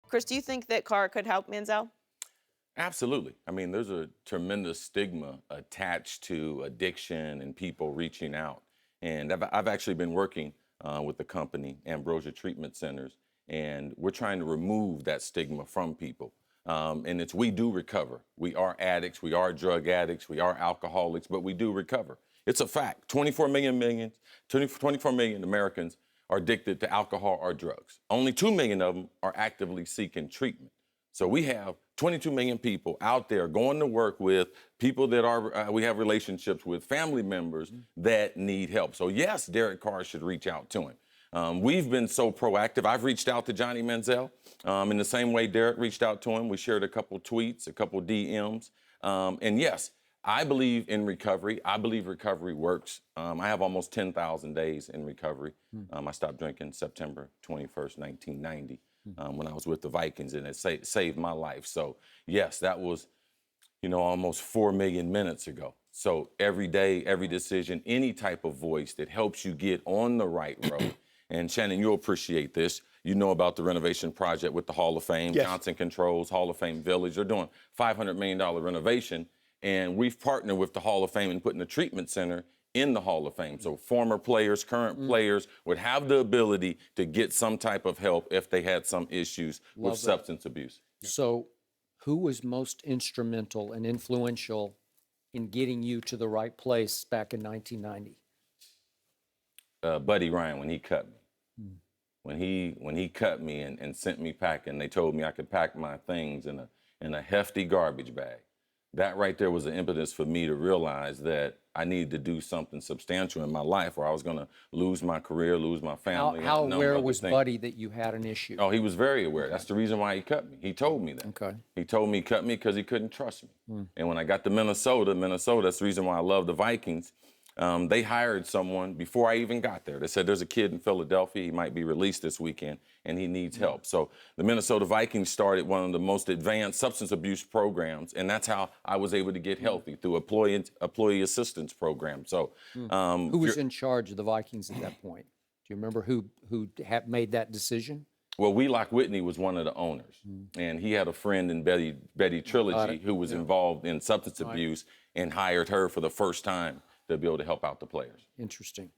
Cris, do you think that Carr could help Manziel? Absolutely. I mean, there's a tremendous stigma attached to addiction and people reaching out. And I've actually been working with the company, Ambrosia Treatment Centers, and we're trying to remove that stigma from people. And it's we do recover. We are addicts, we are drug addicts, we are alcoholics, but we do recover. It's a fact. 24 million Americans are addicted to alcohol or drugs. Only 2 million of them are actively seeking treatment. So we have 22 million people out there going to work with people that are we have relationships with, family members that need help. So yes, Derek Carr should reach out to him. We've been so proactive. I've reached out to Johnny Manziel in the same way Derek reached out to him. We shared a couple tweets, a couple DMs. And yes, I believe in recovery. I believe recovery works. I have almost 10,000 days in recovery. I stopped drinking September 21st, 1990. When I was with the Vikings, and it saved my life. So, yes, that was, almost 4 million minutes ago. So every day, every decision, any type of voice that helps you get on the right road. And Shannon, you'll appreciate this. You know about the renovation project with the Hall of Fame, yes. Johnson Controls, Hall of Fame Village. They're doing $500 million renovation, and we've partnered with the Hall of Fame and putting a treatment center in the Hall of Fame. So former players, current players would have the ability to get some type of help if they had some issues with substance abuse. So who was most instrumental and influential in getting you to the right place back in 1990? Buddy Ryan, when he cut me. When he cut me and sent me packing, they told me I could pack my things in a hefty garbage bag. That right there was the impetus for me to realize that I needed to do something substantial in my life, or I was going to lose my career, lose my family. How aware was Buddy that you had an issue? Oh, he was very aware. That's the reason why he cut me. He told me that. Okay. He told me he cut me because he couldn't trust me. And when I got to Minnesota, that's the reason why I love the Vikings. They hired someone before I even got there. They said there's a kid in Philadelphia, he might be released this weekend, and he needs help. So the Minnesota Vikings started one of the most advanced substance abuse programs, and that's how I was able to get healthy, through employee assistance program. So who was in charge of the Vikings at that point? Do you remember who made that decision? Well, Wheelock Whitney was one of the owners, and he had a friend in Betty Trilogy who was involved in substance abuse and hired her for the first time to be able to help out the players. Interesting.